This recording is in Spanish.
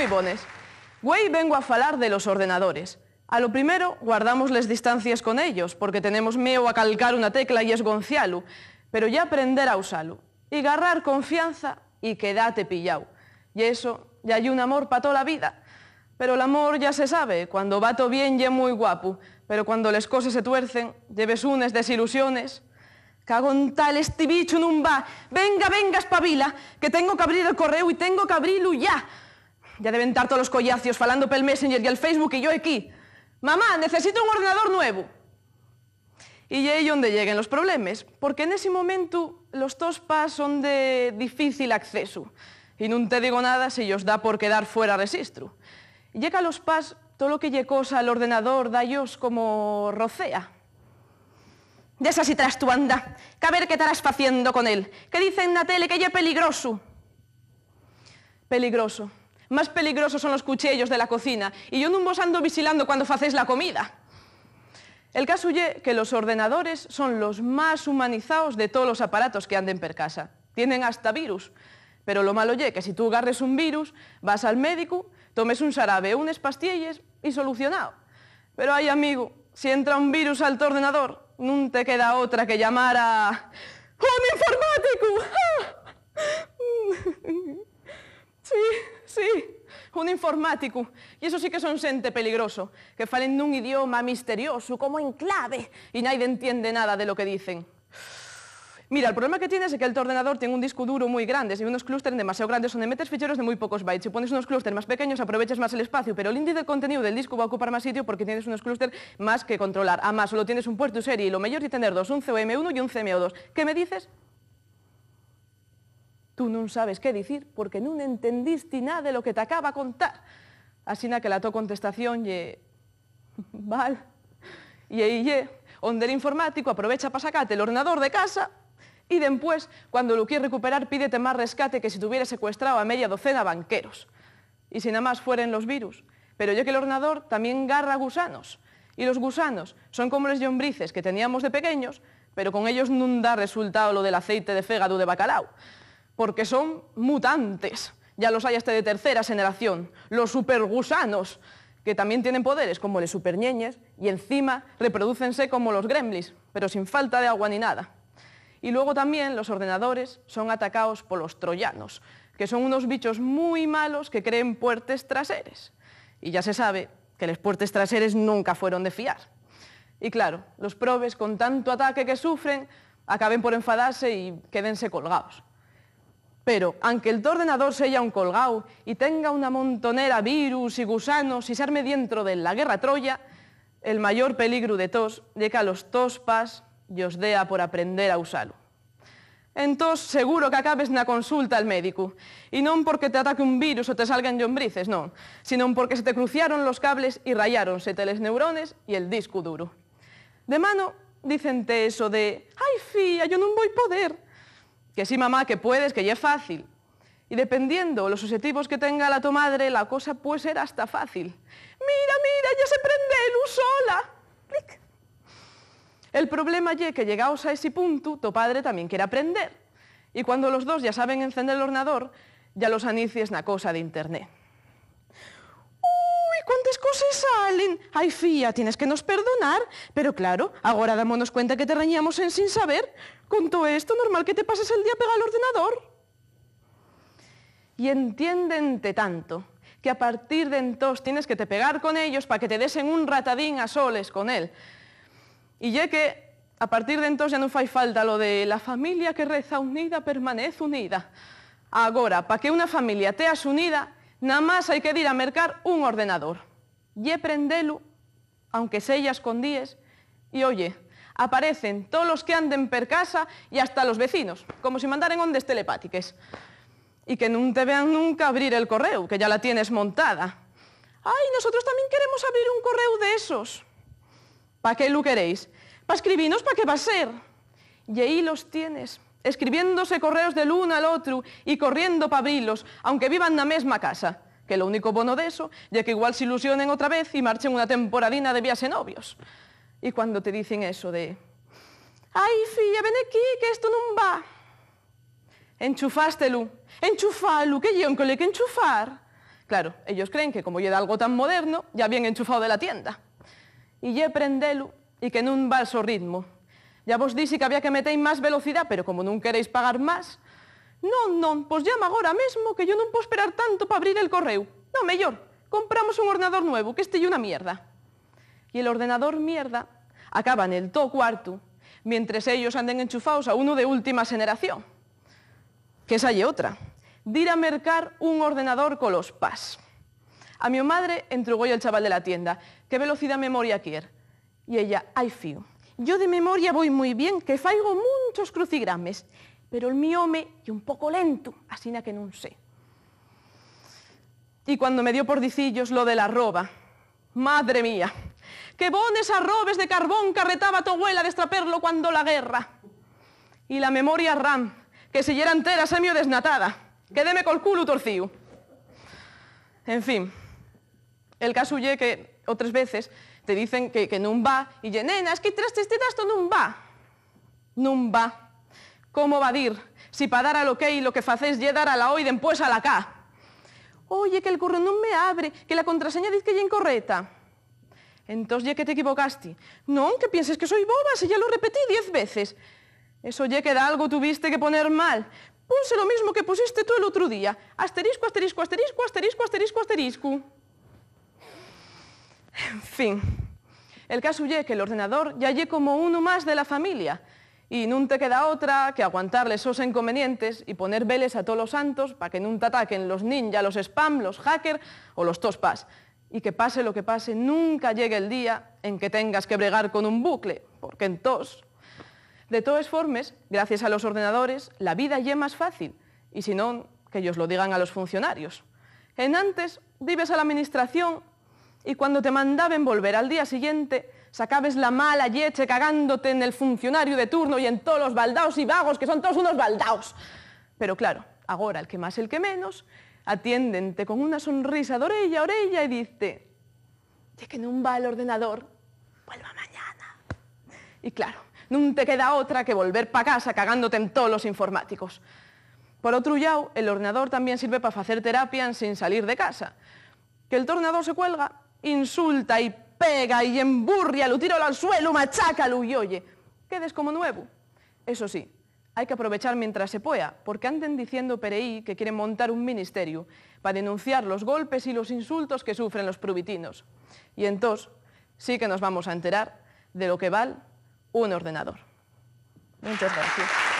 Moi bones. Güey vengo a falar de los ordenadores. A lo primero, guardamos les distancias con ellos, porque tenemos miedo a calcar una tecla y esgoncialo, pero ya aprender a usalo. Y garrar confianza y quedate pillao. Y eso, ya hay un amor pa' toda la vida. Pero el amor ya se sabe, cuando va todo bien ya muy guapo, pero cuando les cosas se tuercen, lleves unes desilusiones. Cago en tal, este bicho nun va. Venga, venga, espabila, que tengo que abrir el correo y tengo que abrirlo ya. Ya deben estar todos los collacios falando pel Messenger y el Facebook y yo aquí. Mamá, necesito un ordenador nuevo. Y ahí donde lleguen los problemas, porque en ese momento los tos pas son de difícil acceso. Y no te digo nada si os da por quedar fuera registro. Y llega a los pas, todo lo que lle cosa al ordenador da ellos como rocea. Ya así tras tu anda, que a ver qué estarás haciendo con él. Que dicen na tele que lle peligroso. Peligroso. Más peligrosos son los cuchillos de la cocina, y yo no vos ando vigilando cuando facéis la comida. El caso ye que los ordenadores son los más humanizados de todos los aparatos que anden per casa. Tienen hasta virus. Pero lo malo ye que si tú agarres un virus, vas al médico, tomes un xarabe, unes pastillas y solucionado. Pero ay, amigo, si entra un virus al tu ordenador, no te queda otra que llamar a... ¡un informático! Sí, un informático. Y eso sí que son xente peligroso, que falen nun idioma misterioso, como en clave, y nadie entiende nada de lo que dicen. Mira, el problema que tienes es que el tu ordenador tiene un disco duro muy grande, y unos clústeres demasiado grandes donde metes ficheros de muy pocos bytes. Si pones unos clústeres más pequeños, aprovechas más el espacio, pero el índice del contenido del disco va a ocupar más sitio porque tienes unos clústeres más que controlar. Además, solo tienes un puerto serie, y lo mejor es tener dos, un COM1 y un CMO2. ¿Qué me dices? Tú non sabes qué dicir porque non entendiste nada de lo que te acaba a contar. Así que la to contestación lle... Val. Y aí lle, onde el informático aprovecha para sacarte el ordenador de casa y después, cuando lo quieres recuperar, pídete más rescate que si tuviera secuestrado a media docena banqueros. Y si nada más fueren los virus. Pero yo que el ordenador también garra gusanos. Y los gusanos son como los lombrices que teníamos de pequeños, pero con ellos non da resultado lo del aceite de fégado de bacalao. Porque son mutantes, ya los hay hasta de tercera generación, los supergusanos, que también tienen poderes como los superñeñes y encima reprodúcense como los gremlins, pero sin falta de agua ni nada. Y luego también los ordenadores son atacados por los troyanos, que son unos bichos muy malos que creen puertas traseras. Y ya se sabe que las puertas traseras nunca fueron de fiar. Y claro, los probes con tanto ataque que sufren acaben por enfadarse y quédense colgados. Pero, aunque el tu ordenador sea un colgao y tenga una montonera virus y gusanos y se arme dentro de la guerra Troya, el mayor peligro de tos es que a los tos pas y os dea por aprender a usarlo. Entonces, seguro que acabes na consulta al médico, y non porque te ataque un virus o te salgan lombrices, non, sino porque se te cruciaron los cables y rayaronse les neurones y el disco duro. De mano, dicente eso de, «Ay, fía, yo non voy poder». Que sí, mamá, que puedes, que ya es fácil. Y dependiendo los objetivos que tenga la tu madre, la cosa puede ser hasta fácil. Mira, mira, ya se prende luz sola. ¡Clic! El problema es que llegados a ese punto, tu padre también quiere aprender. Y cuando los dos ya saben encender el ordenador, ya los anicies na cosa de internet. ¡Uy, cuántas cosas salen! Ay, fía, tienes que nos perdonar. Pero claro, ahora dámonos cuenta que te reñíamos en sin saber. Con todo esto, normal que te pases el día pegado al ordenador. Y entiéndente tanto que a partir de entonces tienes que te pegar con ellos para que te desen un ratadín a soles con él. Y ya que a partir de entonces ya no fai falta lo de la familia que reza unida permanece unida. Ahora, para que una familia teas unida, nada más hay que ir a mercar un ordenador. Y prendelo, aunque sea escondíes, y oye, aparecen todos los que anden per casa y hasta los vecinos, como si mandaren ondes telepátiques. Y que no te vean nunca abrir el correo, que ya la tienes montada. ¡Ay, nosotros también queremos abrir un correo de esos! ¿Para qué lo queréis? ¿Para escribirnos? ¿Para qué va a ser? Y ahí los tienes, escribiéndose correos del uno al otro y corriendo para abrirlos, aunque vivan en la misma casa. Que lo único bueno de eso es que igual se ilusionen otra vez y marchen una temporadina de viaje novios. Y cuando te dicen eso de «Ay, filla, ven aquí, que esto no va», enchufástelo, enchufalo, que yo que le que enchufar. Claro, ellos creen que como lle da algo tan moderno, ya bien enchufado de la tienda. Y lle prendelo y que non va al so ritmo. Ya vos dixi que había que meter máis velocidade, pero como non queréis pagar máis, non, pois llama agora mesmo que yo non podo esperar tanto para abrir el correo. No, mellor, compramos un ordenador nuevo, que este lle unha mierda. Y el ordenador mierda acaba en el to cuarto, mientras ellos anden enchufados a uno de última generación. Que esa lle outra. Dir a mercar un ordenador colos pas. A mi madre entregó el chaval de la tienda. ¿Qué velocidad memoria quiere? Y ella, ay fío, yo de memoria voy muy bien, que faigo muchos crucigrames, pero el mi home é un pouco lento, asina que non sé. Y cuando me dio por dicillos lo de la arroba, madre mía, que bones arrobes de carbón carretaba tu abuela de extraperlo cuando la guerra. Y la memoria RAM, que si yera entera semio desnatada, quedeme col culo torcío. En fin, el caso ye que otras veces te dicen que non va, y ye, nena, es que trastes este dasto non va. Non va. ¿Cómo va a dir? Si pa dar al ok lo que facéis ye dar a la O y dempués a la K. Oye, que el correo non me abre, que la contraseña diz que ye incorrecta. Entós ye que te equivocaste. Non, que pienses que soy boba, si ya lo repetí 10 veces. Eso ye que de algo tuviste que poner mal. Ponse lo mismo que pusiste tú el otro día. Asterisco, asterisco, asterisco, asterisco, asterisco, asterisco. En fin, el caso ye que el ordenador ya ye como uno más de la familia y non te queda otra que aguantarle esos inconvenientes y poner veles a todos los santos para que non te ataquen los ninja, los spam, los hackers o los tospas. Y que pase lo que pase, nunca llegue el día en que tengas que bregar con un bucle, porque entonces, de todas formas, gracias a los ordenadores, la vida ye más fácil, y si no, que ellos lo digan a los funcionarios. En antes, vives a la administración y cuando te mandaban volver al día siguiente, sacabes la mala leche cagándote en el funcionario de turno y en todos los baldaos y vagos, que son todos unos baldaos. Pero claro, ahora el que más, el que menos, atiéndente con una sonrisa de orella a orella y dice, ya que non va el ordenador, vuelva mañana. Y claro, non te queda otra que volver para casa cagándote en todos los informáticos. Por otro lado, el ordenador también sirve para hacer terapia sin salir de casa. Que el ordenador se cuelga, insulta y pega y emburria, lo tira al suelo, machácalo y oye, quedes como nuevo. Eso sí, hay que aprovechar mientras se pueda, porque anden diciendo PRI que quieren montar un ministerio para denunciar los golpes y los insultos que sufren los provitinos. Y entonces sí que nos vamos a enterar de lo que vale un ordenador. Muchas gracias.